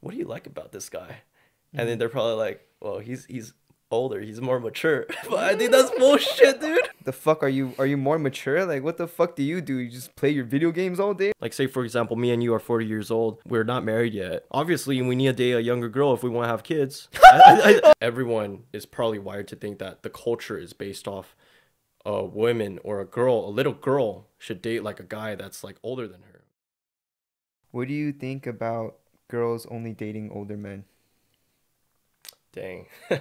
what do you like about this guy? And then they're probably like, well, he's older, he's more mature. But I think that's bullshit, dude. The fuck are you more mature? Like, what the fuck do? You just play your video games all day? Like, say for example, me and you are 40 years old. We're not married yet. Obviously, we need to date a younger girl if we want to have kids. Everyone is probably wired to think that the culture is based off a woman or a little girl should date like a guy that's like older than her. What do you think about girls only dating older men? Dang. All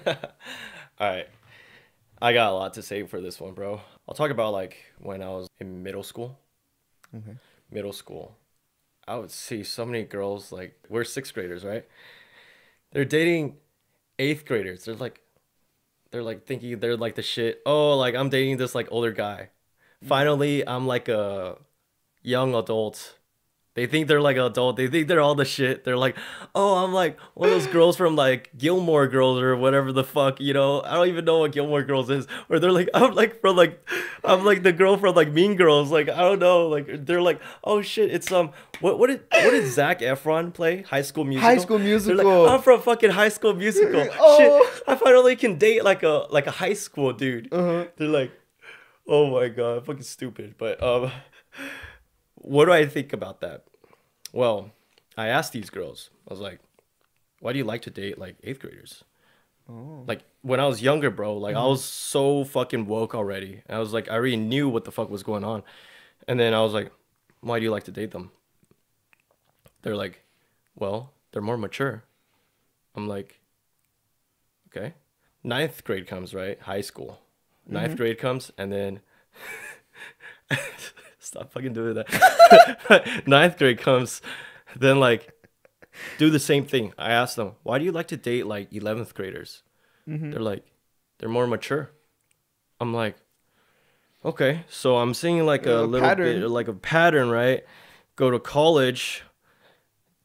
right. I got a lot to say for this one, bro. I'll talk about like when I was in middle school. Okay. Middle school. I would see so many girls, like, we're 6th graders, right? They're dating 8th graders. They're like thinking they're like the shit. Oh, like I'm dating this like older guy. Finally, I'm like a young adult. They think they're like an adult. They think they're all the shit. They're like, oh, I'm like one of those girls from like Gilmore Girls or whatever the fuck, you know? I don't even know what Gilmore Girls is. Or they're like, I'm like the girl from like Mean Girls. Like, I don't know. Like they're like, oh shit, it's what did Zac Efron play? High School Musical. High School Musical. They're like, I'm from fucking High School Musical. Oh. Shit, I finally can date like a high school dude. Uh-huh. They're like, oh my god, fucking stupid. But what do I think about that? Well, I asked these girls. I was like, why do you like to date like 8th graders? Oh. Like when I was younger, bro, like I was so fucking woke already. I was like, I already knew what the fuck was going on. And then I was like, why do you like to date them? They're like, well, they're more mature. I'm like, okay. 9th grade comes, right? High school. 9th grade comes, and then stop fucking doing that. 9th grade comes, then like do the same thing. I asked them, why do you like to date like 11th graders? They're like, they're more mature. I'm like, okay, so I'm seeing like a little pattern. bit like a pattern, right? Go to college,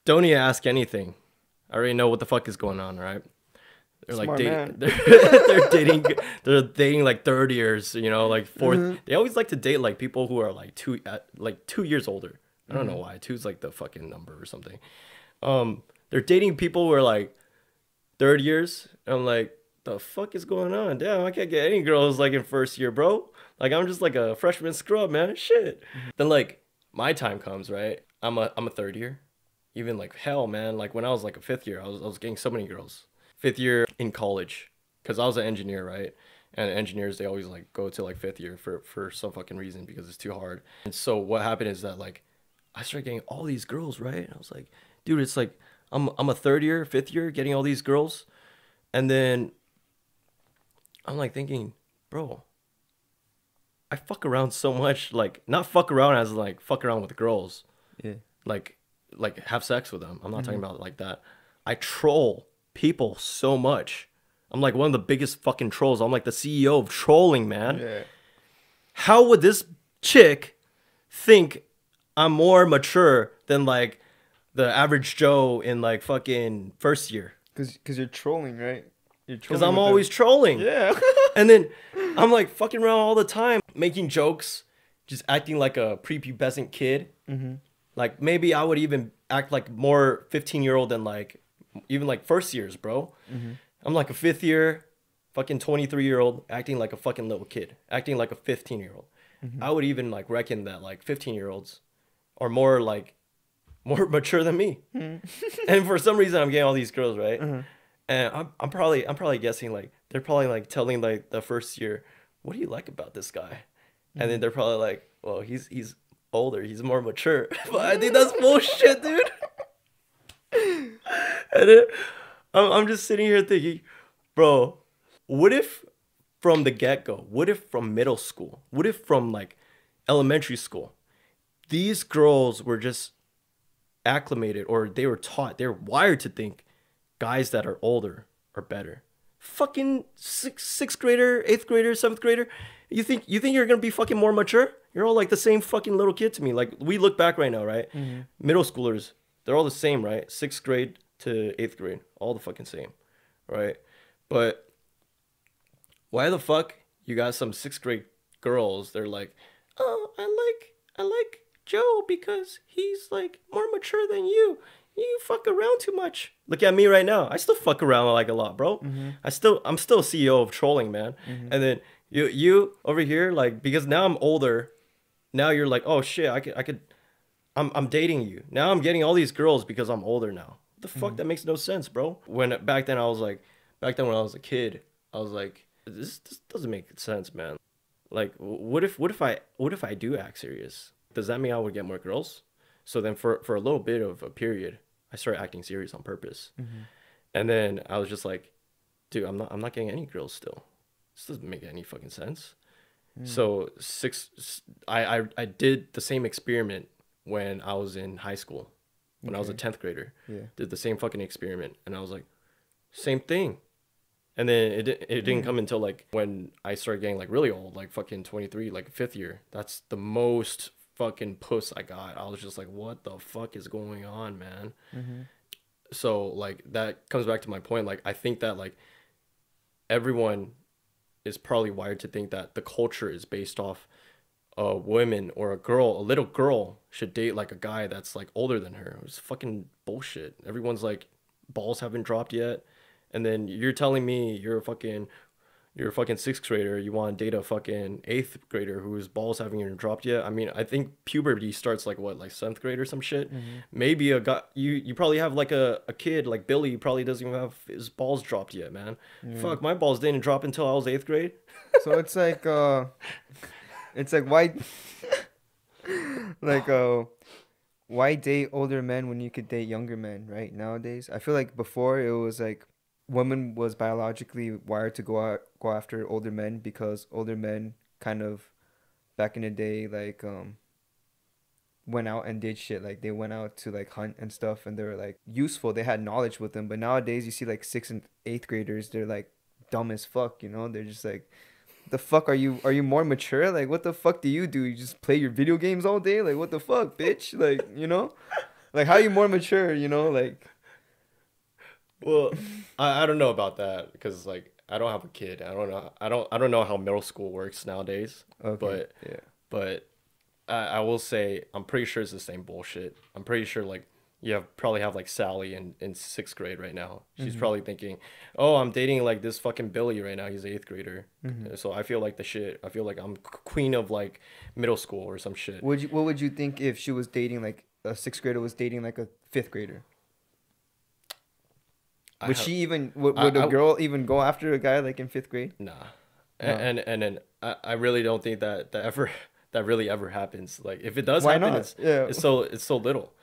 don't even ask anything. I already know what the fuck is going on, right? They're like Smart dating. man. They're dating like 3rd years, you know, like 4th. They always like to date like people who are like 2 years older. I don't know why. 2's like the fucking number or something. They're dating people who are like 3rd years. And I'm like, the fuck is going on? Damn, I can't get any girls like in 1st year, bro. Like I'm just like a freshman scrub, man. Shit. Then like my time comes, right? I'm a 3rd year. Even like hell, man. Like when I was like a 5th year, I was getting so many girls. 5th year in college, because I was an engineer, right? And engineers, they always like go to like 5th year for some fucking reason because it's too hard. And so what happened is that like I started getting all these girls, right? And I was like, dude, it's like I'm a 3rd year, 5th year getting all these girls. And then I'm like thinking, bro, I fuck around so much, like not fuck around as like fuck around with girls. Yeah. Like have sex with them. I'm not talking about like that. I troll people so much. I'm like one of the biggest fucking trolls. I'm like the CEO of trolling, man. Yeah. How would this chick think I'm more mature than like the average Joe in like fucking 1st year? Because you're trolling, right? Because I'm always trolling. Yeah. And then I'm like fucking around all the time, making jokes, just acting like a prepubescent kid. Like maybe I would even act like more 15-year-old than like even like 1st years, bro. I'm like a 5th year, fucking 23-year-old, acting like a fucking little kid, acting like a 15-year-old. I would even like reckon that like 15-year-olds are more mature than me. And for some reason, I'm getting all these girls, right? And I'm probably guessing like they're probably like telling like the 1st year, what do you like about this guy? And then they're probably like, well, he's older, he's more mature. But I think that's bullshit, dude. And then I'm just sitting here thinking, bro, what if from the get-go, what if from middle school, what if from like elementary school, these girls were just acclimated, or they were taught, they're wired to think guys that are older are better. Fucking sixth grader, 8th grader, 7th grader. You think you're gonna be fucking more mature? You're all like the same fucking little kid to me. Like we look back right now, right? Middle schoolers, they're all the same, right? 6th grade to 8th grade, all the fucking same, right? But why the fuck you got some 6th grade girls? They're like, oh, I like Joe because he's like more mature than you. You fuck around too much. Look at me right now. I still fuck around like a lot, bro. I'm still CEO of trolling, man. And then you over here, like, because now I'm older. Now you're like, oh shit, I could. I'm dating you. Now I'm getting all these girls because I'm older now. What the fuck? That makes no sense, bro. Back then when I was a kid, I was like, this doesn't make sense, man. Like, what if I do act serious? Does that mean I would get more girls? So then for a little bit of a period, I started acting serious on purpose. And then I was just like, dude, I'm not getting any girls still. This doesn't make any fucking sense. So I did the same experiment when I was in high school, when I was a 10th grader. Did the same fucking experiment, and I was like, same thing. And then it didn't come until like when I started getting like really old, like fucking 23, like fifth year. That's the most fucking puss I got. I was just like, what the fuck is going on, man? So like that comes back to my point. Like I think that like everyone is probably wired to think that the culture is based off a woman or a little girl should date like a guy that's like older than her. It's fucking bullshit. Everyone's like, balls haven't dropped yet. And then you're telling me you're a fucking sixth grader. You want to date a fucking eighth grader whose balls haven't even dropped yet. I mean, I think puberty starts like what, like seventh grade or some shit. Maybe a guy, you probably have like a kid like Billy probably doesn't even have his balls dropped yet, man. Fuck, my balls didn't drop until I was eighth grade. So it's like why like why date older men when you could date younger men, right? Nowadays, I feel like before it was like women was biologically wired to go after older men because older men kind of back in the day like went out and did shit. Like they went out to like hunt and stuff, and they were like useful. They had knowledge with them. But nowadays you see like 6th and 8th graders, they're like dumb as fuck, you know? They're just like, the fuck, are you more mature? Like what the fuck do? You just play your video games all day? Like what the fuck, bitch? Like, you know? Like how are you more mature, you know? Like, well, I don't know about that because like I don't have a kid. I don't know how middle school works nowadays. okay, But I will say I'm pretty sure it's the same bullshit. I'm pretty sure like probably have like Sally in sixth grade right now. She's probably thinking, oh, I'm dating like this fucking Billy right now. He's eighth grader. So I feel like the shit. I feel like I'm queen of like middle school or some shit. what would you think if she was dating like a 6th grader was dating like a 5th grader? Would a girl even go after a guy like in 5th grade? Nah. And then I really don't think that really ever happens. Like if it does Why happen, not? it's so little.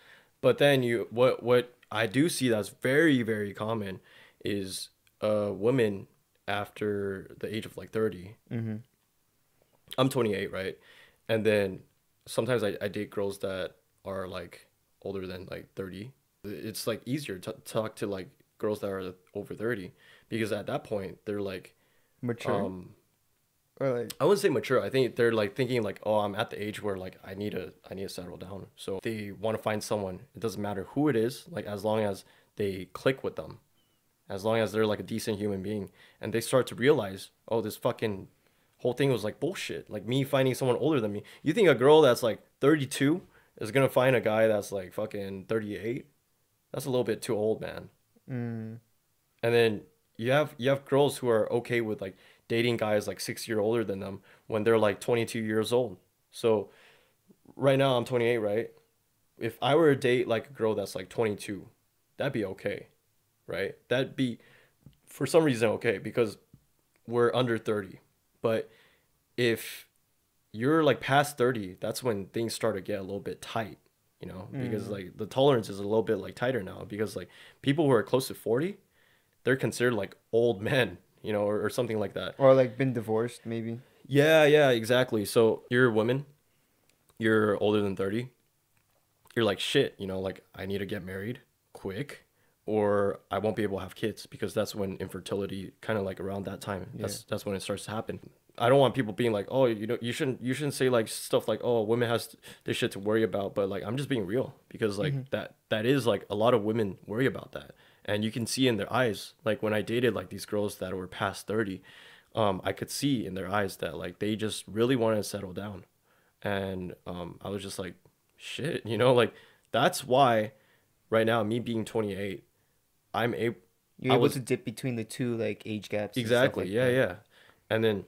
But then what I do see that's very, very common is women after the age of like 30. I'm 28, right? And then sometimes I date girls that are like older than like 30. It's like easier to talk to like girls that are over 30 because at that point they're like Mature? Or like, I wouldn't say mature. I think they're like thinking like, oh, I'm at the age where like I need to settle down. So they want to find someone. It doesn't matter who it is, like as long as they click with them, as long as they're like a decent human being, and they start to realize, oh, this fucking whole thing was like bullshit. Like me finding someone older than me. You think a girl that's like 32 is gonna find a guy that's like fucking 38? That's a little bit too old, man. And then you have girls who are okay with like dating guys like 6 years older than them when they're like 22 years old. So right now I'm 28, right? If I were to date like a girl that's like 22, that'd be okay, right? That'd be for some reason okay because we're under 30. But if you're like past 30, that's when things start to get a little bit tight, you know, because like the tolerance is a little bit like tighter now because like people who are close to 40, they're considered like old men, you know, or something like that. or like been divorced maybe. Yeah, exactly. So you're a woman, you're older than 30, you're like, shit, you know, like I need to get married quick or I won't be able to have kids because that's when infertility kind of like around that time. That's when it starts to happen. I don't want people being like, oh, you know, you shouldn't say like stuff like, oh, women has this shit to worry about, but like I'm just being real because like that is like a lot of women worry about that. And you can see in their eyes, like when I dated like these girls that were past 30, I could see in their eyes that like they just really wanted to settle down. And I was just like, shit, you know, like that's why right now, me being 28, I'm able. You're able to dip between the two like age gaps. Exactly. And stuff like Yeah, that. yeah. And then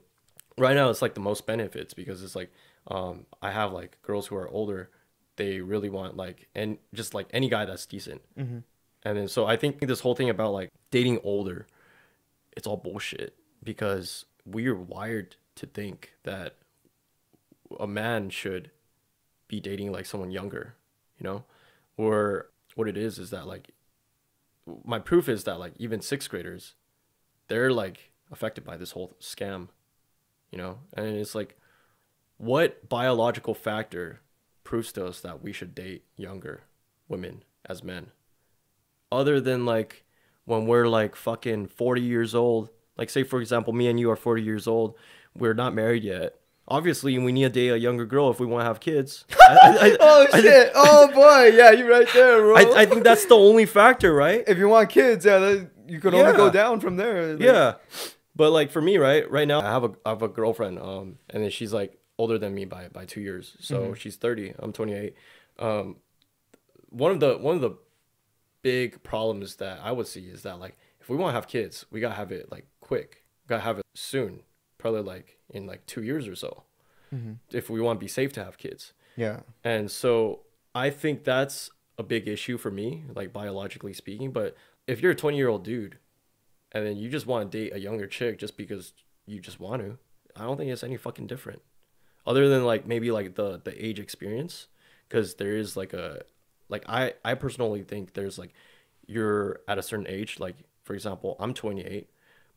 right now it's like the most benefits because it's like I have like girls who are older, they really want like and just like any guy that's decent. Mm-hmm. And then so I think this whole thing about like dating older, it's all bullshit because we are wired to think that a man should be dating like someone younger, you know? Or what it is that like my proof is that like even sixth graders, they're like affected by this whole scam, you know? And it's like, what biological factor proves to us that we should date younger women as men? Other than like when we're like fucking 40 years old, like say for example, me and you are 40 years old, we're not married yet. Obviously, we need to date a younger girl if we want to have kids. Oh shit! Oh boy! Yeah, you're right there, bro. I think that's the only factor, right? If you want kids, yeah, you could only go down from there. Like, yeah, but like for me, right now, I have a girlfriend, and then she's like older than me by 2 years, so she's 30, I'm 28. One of the big problems that I would see is that like if we want to have kids, we gotta have it like quick, gotta have it soon, probably like in like 2 years or so, if we want to be safe to have kids. Yeah. And so I think that's a big issue for me, like biologically speaking. But if you're a 20-year-old dude and then you just want to date a younger chick just because you just want to, I don't think it's any fucking different. Other than like maybe like the age experience, because there is like a like I personally think there's like you're at a certain age, like for example, I'm 28,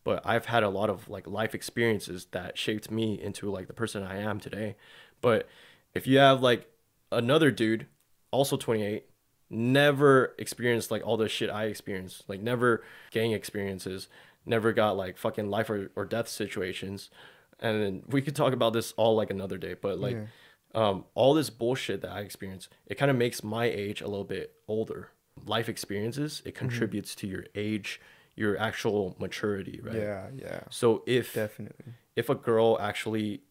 but I've had a lot of like life experiences that shaped me into like the person I am today. But if you have like another dude, also 28, never experienced like all the shit I experienced, like never gang experiences, never got like fucking life or death situations. And then we could talk about this all like another day, but like all this bullshit that I experienced, it kind of makes my age a little bit older. Life experiences, it contributes to your age, your actual maturity, right? Yeah, yeah. So Definitely. if a girl actually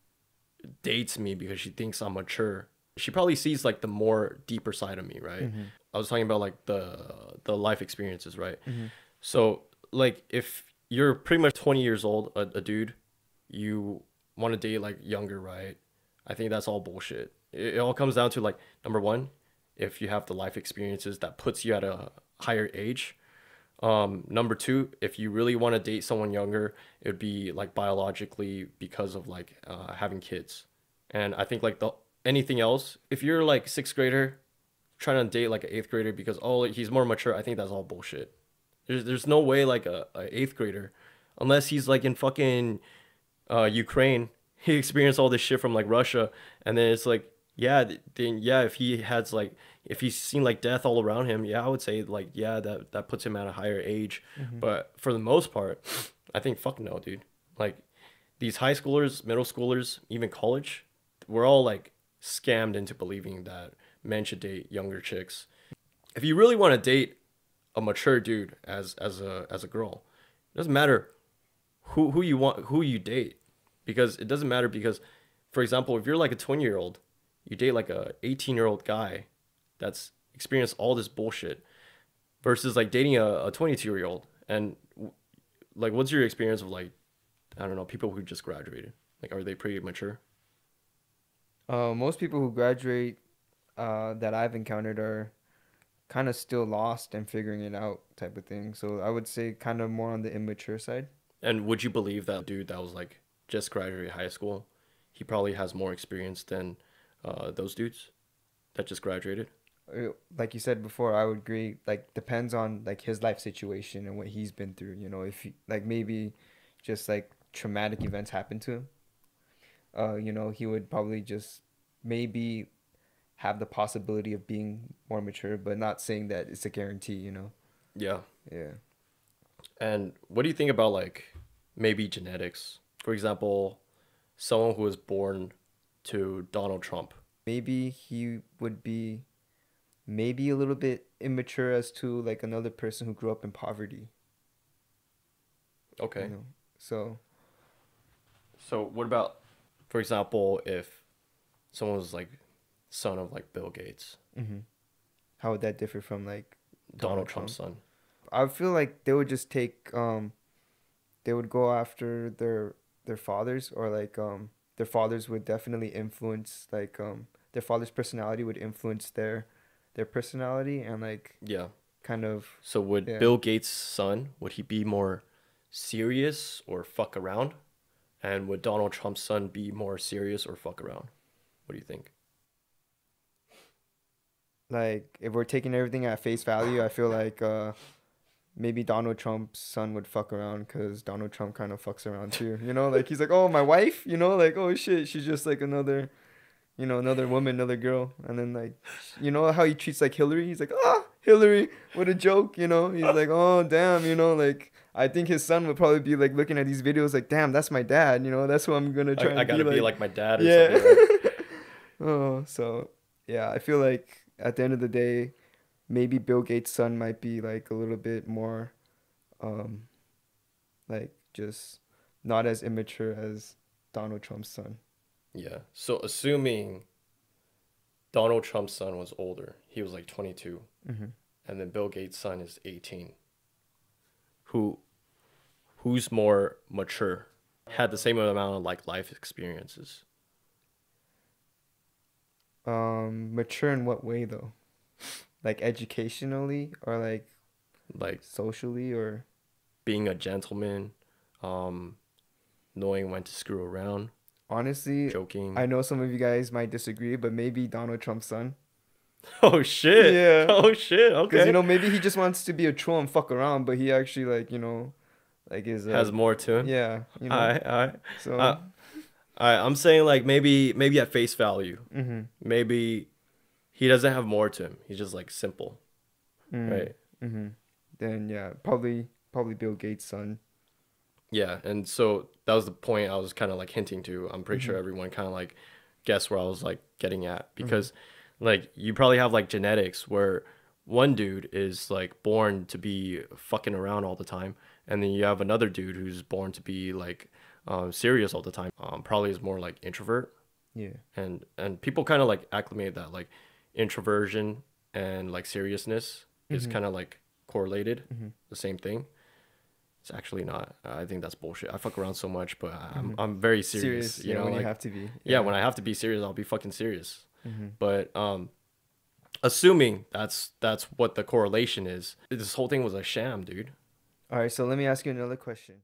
dates me because she thinks I'm mature, she probably sees like the more deeper side of me, right? I was talking about like the life experiences, right? So like if you're pretty much 20 years old, a dude, you want to date like younger, right? I think that's all bullshit. It all comes down to like number one, if you have the life experiences that puts you at a higher age. Number two, if you really want to date someone younger, it would be like biologically because of like having kids. And I think like the anything else, if you're like sixth grader trying to date like an eighth grader because oh he's more mature, I think that's all bullshit. There's no way like a eighth grader, unless he's like in fucking Ukraine, he experienced all this shit from like Russia, and then it's like yeah, then yeah, if he has like if he's seen like death all around him, yeah, I would say like yeah, that puts him at a higher age. But for the most part, I think fuck no, dude. Like these high schoolers, middle schoolers, even college, we're all like scammed into believing that men should date younger chicks. If you really want to date a mature dude as a girl, it doesn't matter who you want, who you date, because it doesn't matter because for example, if you're like a 20-year-old, you date like a 18-year-old guy that's experienced all this bullshit versus like dating a 22-year-old. And like what's your experience of like I don't know, people who just graduated, like are they pretty mature? Most people who graduate that I've encountered are kind of still lost and figuring it out type of thing. So I would say kind of more on the immature side. And would you believe that dude that was like just graduated high school, he probably has more experience than those dudes that just graduated? Like you said before, I would agree. Like depends on like his life situation and what he's been through. You know, if he, like maybe just like traumatic events happen to him, you know, he would probably just maybe have the possibility of being more mature, but not saying that it's a guarantee. You know. Yeah. Yeah. And what do you think about like maybe genetics? For example, someone who was born to Donald Trump. Maybe he would be maybe a little bit immature as to like another person who grew up in poverty. Okay. You know. So So what about, for example, if someone was like son of like Bill Gates? how would that differ from like Donald Trump's son. I feel like they would just take they would go after their fathers, or like their fathers would definitely influence, like their father's personality would influence their personality, and like Yeah. kind of, So would yeah. Bill Gates' son, would he be more serious or fuck around? And would Donald Trump's son be more serious or fuck around? What do you think? Like if we're taking everything at face value, I feel like maybe Donald Trump's son would fuck around, because Donald Trump kind of fucks around too. You know, like he's like, oh, my wife, you know, like, oh shit, she's just like another, you know, another woman, another girl. And then like, you know how he treats like Hillary? He's like, ah, Hillary, what a joke, you know? He's like, oh, damn, you know, like I think his son would probably be like looking at these videos like, damn, that's my dad, you know, that's who I'm gonna try I and gotta be be like. like my dad or Yeah. something, right? Oh, so yeah, I feel like at the end of the day, maybe Bill Gates' son might be like a little bit more, um, like just not as immature as Donald Trump's son. Yeah. So assuming Donald Trump's son was older, he was like 22, Hmm. and then Bill Gates' son is 18. Who who's more mature? Had the same amount of like life experiences. Mature in what way though? Like educationally, or like Like socially, or being a gentleman, um, knowing when to screw around, honestly, I joking. know some of you guys might disagree, but maybe Donald Trump's son. Oh shit. Yeah. Oh shit. Because you Okay. know, maybe he just wants to be a troll and fuck around, but he actually, like, like is Has more to him. yeah, I So, I I'm saying like maybe at face value. mm-hmm. Maybe he doesn't have more to him. He's just like simple, Mm, right? mm-hmm. Then yeah, probably Bill Gates' son. Yeah, and so that was the point I was kind of like hinting to. I'm pretty Mm-hmm. sure everyone kind of like guessed where I was like getting at, Mm-hmm. because like you probably have like genetics where one dude is like born to be fucking around all the time, and then you have another dude who's born to be like serious all the time. Probably is more like introvert, Yeah. and people kind of like acclimate that like introversion and like seriousness is Mm-hmm. kind of like correlated, Mm-hmm. the same thing. It's actually not. I think that's bullshit. I fuck around so much, but Mm-hmm. I'm very serious. Serious, You yeah, know, when you like have to be. yeah, Yeah. when I have to be serious, I'll be fucking serious. Mm-hmm. But assuming that's what the correlation is, this whole thing was a sham, dude. All right, so let me ask you another question.